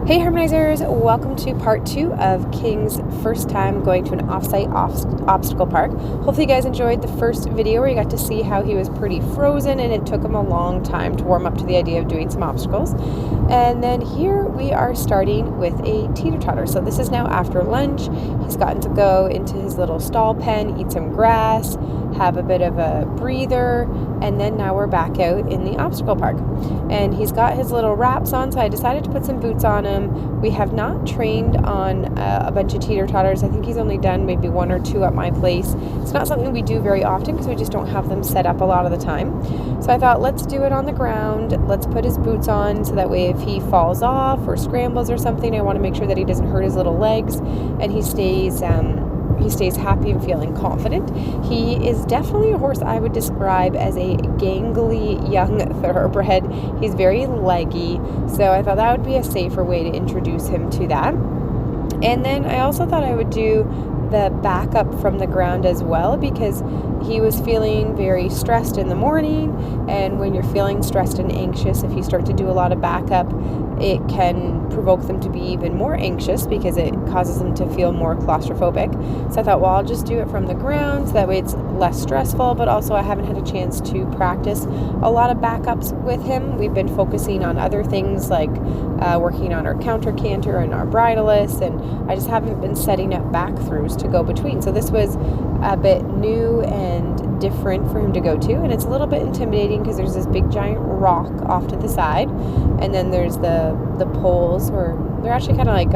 Hey Harmonizers, welcome to part 2 of King's first time going to an off-site obstacle park. Hopefully you guys enjoyed the first video where you got to see how he was pretty frozen and it took him a long time to warm up to the idea of doing some obstacles. And then here we are starting with a teeter-totter. So this is now after lunch. He's gotten to go into his little stall pen, eat some grass, have a bit of a breather, and then now we're back out in the obstacle park. And he's got his little wraps on, so I decided to put some boots on him. We have not trained on a bunch of teeter-totters. I think he's only done maybe 1 or 2 at my place. It's not something we do very often because we just don't have them set up a lot of the time. So I thought, let's do it on the ground. Let's put his boots on so that way if he falls off or scrambles or something, I want to make sure that he doesn't hurt his little legs and he stays happy and feeling confident. He is definitely a horse I would describe as a gangly young thoroughbred. He's very leggy, so I thought that would be a safer way to introduce him to that. And then I also thought I would do the backup from the ground as well, because he was feeling very stressed in the morning, and when you're feeling stressed and anxious, if you start to do a lot of backup, it can provoke them to be even more anxious because it causes them to feel more claustrophobic. So I thought, well, I'll just do it from the ground so that way it's less stressful, but also I haven't had a chance to practice a lot of backups with him. We've been focusing on other things like working on our counter canter and our bridleless, and I just haven't been setting up back throughs to go between. So this was a bit new and different for him to go to, and it's a little bit intimidating because there's this big giant rock off to the side, and then there's the poles, or they're actually kind of like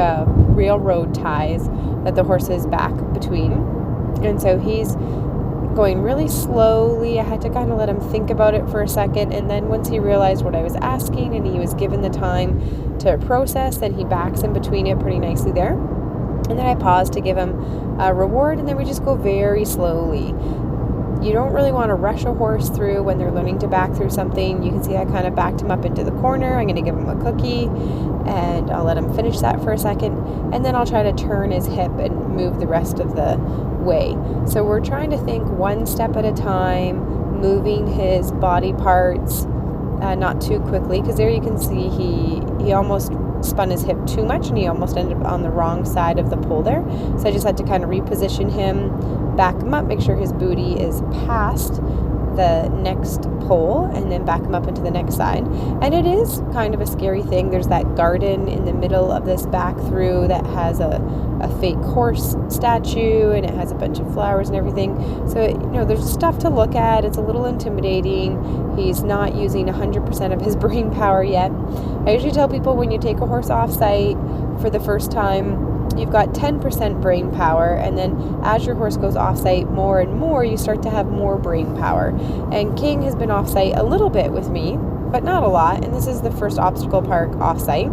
railroad ties that the horse is back between. And so he's going really slowly. I had to kind of let him think about it for a second, and then once he realized what I was asking and he was given the time to process, then he backs in between it pretty nicely there. And then I paused to give him a reward, and then we just go very slowly. You don't really want to rush a horse through when they're learning to back through something. You can see I kind of backed him up into the corner. I'm going to give him a cookie, and I'll let him finish that for a second, and then I'll try to turn his hip and move the rest of the way. So we're trying to think one step at a time, moving his body parts, not too quickly, because there you can see he almost spun his hip too much and he almost ended up on the wrong side of the pole there. So I just had to kind of reposition him, back him up, make sure his booty is past the next pole, and then back him up into the next side. And it is kind of a scary thing. There's that garden in the middle of this back through that has a fake horse statue, and it has a bunch of flowers and everything. So, there's stuff to look at. It's a little intimidating. He's not using 100% of his brain power yet. I usually tell people when you take a horse off-site for the first time, you've got 10% brain power, and then as your horse goes off-site more and more, you start to have more brain power. And King has been off-site a little bit with me, but not a lot, and this is the first obstacle park off-site.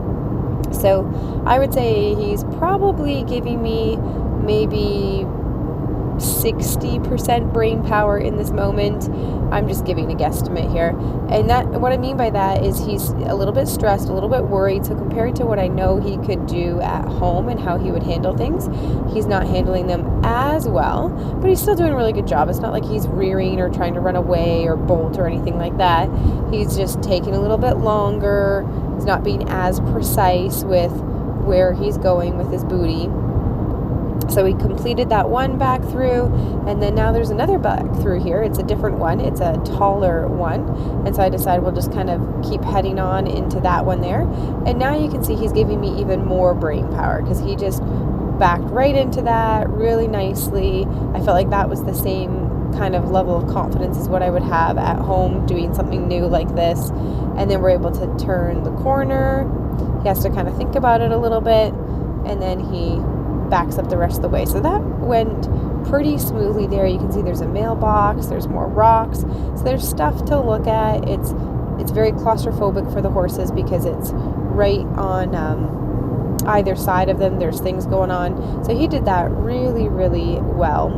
So I would say he's probably giving me maybe 60% brain power in this moment. I'm just giving a guesstimate here. And what I mean by that is he's a little bit stressed, a little bit worried. So compared to what I know he could do at home and how he would handle things, he's not handling them as well, but he's still doing a really good job. It's not like he's rearing or trying to run away or bolt or anything like that. He's just taking a little bit longer. He's not being as precise with where he's going with his booty. So we completed that one back through, and then now there's another back through here. It's a different one. It's a taller one. And so I decided we'll just kind of keep heading on into that one there. And now you can see he's giving me even more brain power because he just backed right into that really nicely. I felt like that was the same kind of level of confidence as what I would have at home doing something new like this. And then we're able to turn the corner. He has to kind of think about it a little bit, and then he backs up the rest of the way. So that went pretty smoothly there. You can see there's a mailbox, there's more rocks, so there's stuff to look at. It's very claustrophobic for the horses because it's right on either side of them. There's things going on. So he did that really, really well.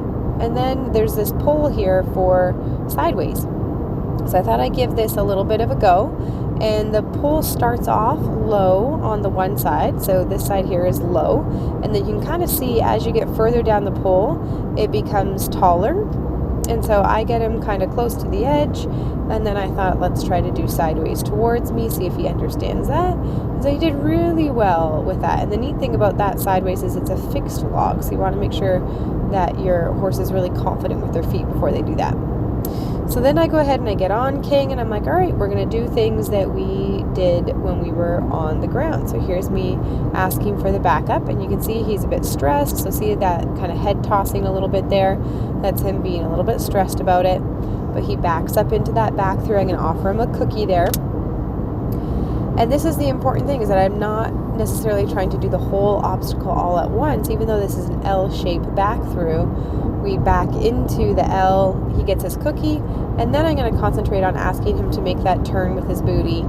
And then there's this pole here for sideways. So I thought I'd give this a little bit of a go. And the pole starts off low on the one side, so this side here is low, and then you can kind of see as you get further down the pole, it becomes taller, And so I get him kind of close to the edge, and then I thought, let's try to do sideways towards me, see if he understands that. And so he did really well with that. And the neat thing about that sideways is it's a fixed log, so you want to make sure that your horse is really confident with their feet before they do that. So then I go ahead and I get on King, and I'm like, all right, we're going to do things that we did when we were on the ground. So here's me asking for the backup, and you can see he's a bit stressed. So see that kind of head tossing a little bit there? That's him being a little bit stressed about it. But he backs up into that back through. I'm going to offer him a cookie there. And this is the important thing, is that I'm not necessarily trying to do the whole obstacle all at once. Even though this is an L-shaped back through, we back into the L, he gets his cookie, and then I'm going to concentrate on asking him to make that turn with his booty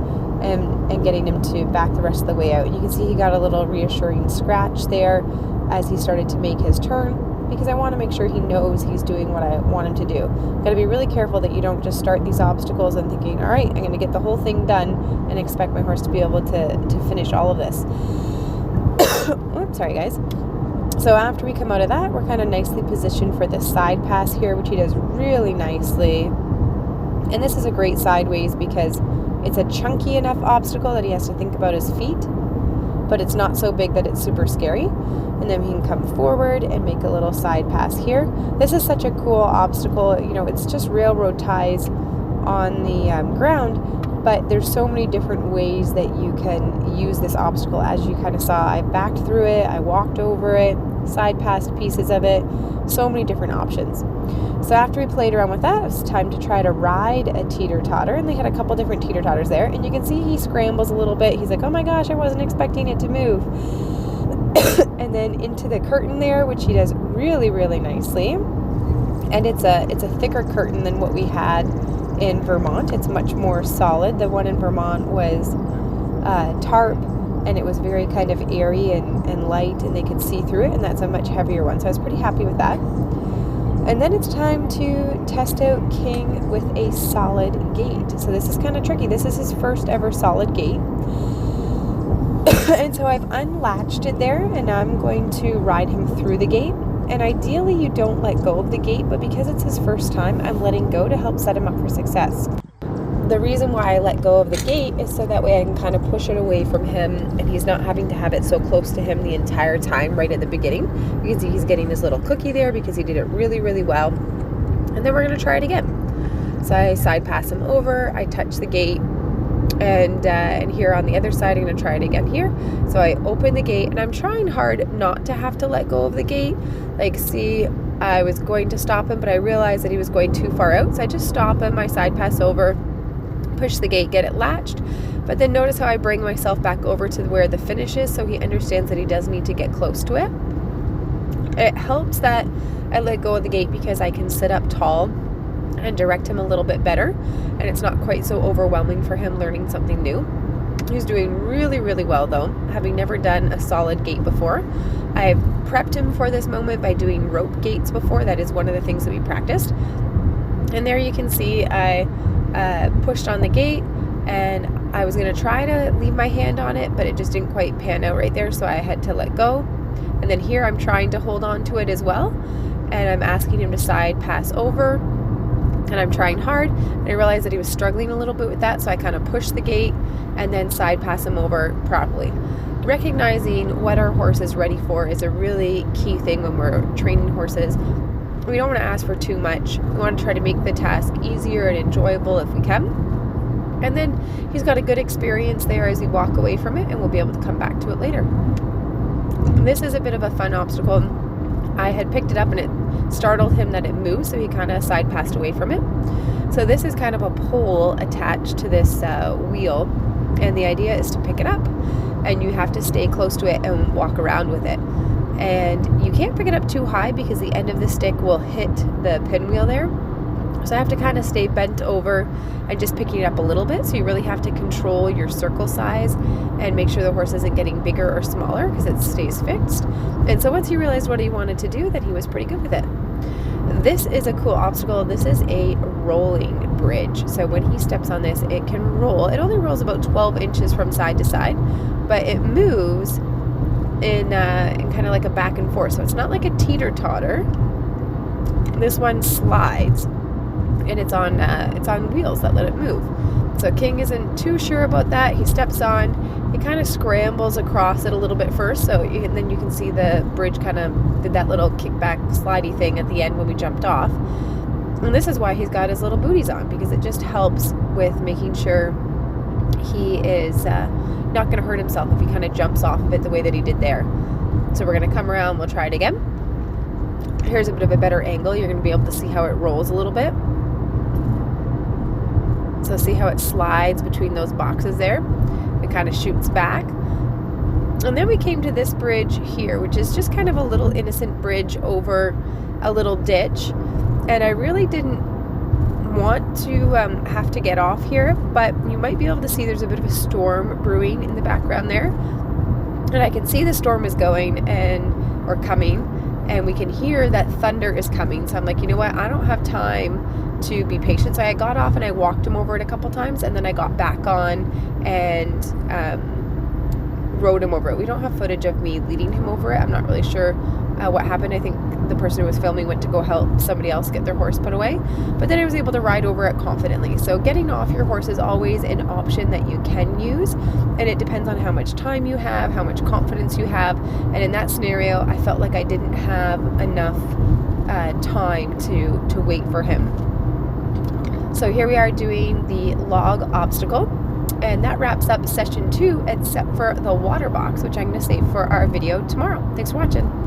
and getting him to back the rest of the way out. And you can see he got a little reassuring scratch there as he started to make his turn, because I want to make sure he knows he's doing what I want him to do. Got to be really careful that you don't just start these obstacles and thinking, all right, I'm going to get the whole thing done and expect my horse to be able to finish all of this. Oops, sorry guys. So after we come out of that, we're kind of nicely positioned for this side pass here, which he does really nicely. And this is a great sideways because it's a chunky enough obstacle that he has to think about his feet, but it's not so big that it's super scary. And then he can come forward and make a little side pass here. This is such a cool obstacle. You know, it's just railroad ties on the ground, but there's so many different ways that you can use this obstacle. As you kind of saw, I backed through it, I walked over it, side passed pieces of it, so many different options. So after we played around with that, it was time to try to ride a teeter-totter, and they had a couple different teeter-totters there, and you can see he scrambles a little bit. He's like, oh my gosh, I wasn't expecting it to move. And then into the curtain there, which he does really, really nicely. And it's a thicker curtain than what we had in Vermont. It's much more solid. The one in Vermont was tarp, and it was very kind of airy and light, and they could see through it, and that's a much heavier one. So I was pretty happy with that. And then it's time to test out King with a solid gait. So this is kind of tricky. This is his first ever solid gait. And so I've unlatched it there, and I'm going to ride him through the gate. And ideally you don't let go of the gate, but because it's his first time, I'm letting go to help set him up for success. The reason why I let go of the gate is so that way I can kind of push it away from him, and he's not having to have it so close to him the entire time right at the beginning. You can see he's getting his little cookie there because he did it really, really well. And then we're going to try it again. So I side pass him over, I touch the gate, and here on the other side I'm going to try it again here. So I open the gate, and I'm trying hard not to have to let go of the gate. Like, see, I was going to stop him, but I realized that he was going too far out, so I just stop him, I side pass over, push the gate, get it latched. But then notice how I bring myself back over to where the finish is, so he understands that he does need to get close to it. It helps that I let go of the gate because I can sit up tall and direct him a little bit better, and it's not quite so overwhelming for him learning something new. He's doing really, really well though, having never done a solid gait before. I've prepped him for this moment by doing rope gaits before. That is one of the things that we practiced. And there you can see I pushed on the gate, and I was going to try to leave my hand on it, but it just didn't quite pan out right there, so I had to let go. And then here I'm trying to hold on to it as well, and I'm asking him to side pass over, and I'm trying hard, and I realized that he was struggling a little bit with that, so I kind of pushed the gate and then side pass him over properly. Recognizing what our horse is ready for is a really key thing when we're training horses. We don't want to ask for too much. We want to try to make the task easier and enjoyable if we can. And then he's got a good experience there as we walk away from it, and we'll be able to come back to it later. This is a bit of a fun obstacle. I had picked it up and it startled him that it moved, so he kind of side passed away from it. So this is kind of a pole attached to this wheel, and the idea is to pick it up, and you have to stay close to it and walk around with it. And you can't pick it up too high because the end of the stick will hit the pinwheel there. So I have to kind of stay bent over and just picking it up a little bit. So you really have to control your circle size and make sure the horse isn't getting bigger or smaller because it stays fixed. And so once he realized what he wanted to do, then he was pretty good with it. This is a cool obstacle. This is a rolling bridge. So when he steps on this, it can roll. It only rolls about 12 inches from side to side, but it moves in kind of like a back and forth. So it's not like a teeter-totter. This one slides, and it's on wheels that let it move. So King isn't too sure about that. He steps on, he kind of scrambles across it a little bit first, and then you can see the bridge kind of did that little kickback slidey thing at the end when we jumped off. And this is why he's got his little booties on, because it just helps with making sure he is not going to hurt himself if he kind of jumps off of it the way that he did there. So we're going to come around, we'll try it again. Here's a bit of a better angle. You're going to be able to see how it rolls a little bit. So see how it slides between those boxes there. It kind of shoots back. And then we came to this bridge here, which is just kind of a little innocent bridge over a little ditch. And I really didn't want to have to get off here, but you might be able to see there's a bit of a storm brewing in the background there. And I can see the storm is going or coming, and we can hear that thunder is coming. So I'm like, you know what? I don't have time to be patient. So I got off and I walked him over it a couple times, and then I got back on and rode him over it. We don't have footage of me leading him over it. I'm not really sure what happened. I think the person who was filming went to go help somebody else get their horse put away, but then I was able to ride over it confidently. So getting off your horse is always an option that you can use, and it depends on how much time you have, how much confidence you have. And in that scenario, I felt like I didn't have enough time to wait for him. So here we are doing the log obstacle, and that wraps up session 2, except for the water box, which I'm going to save for our video tomorrow. Thanks for watching.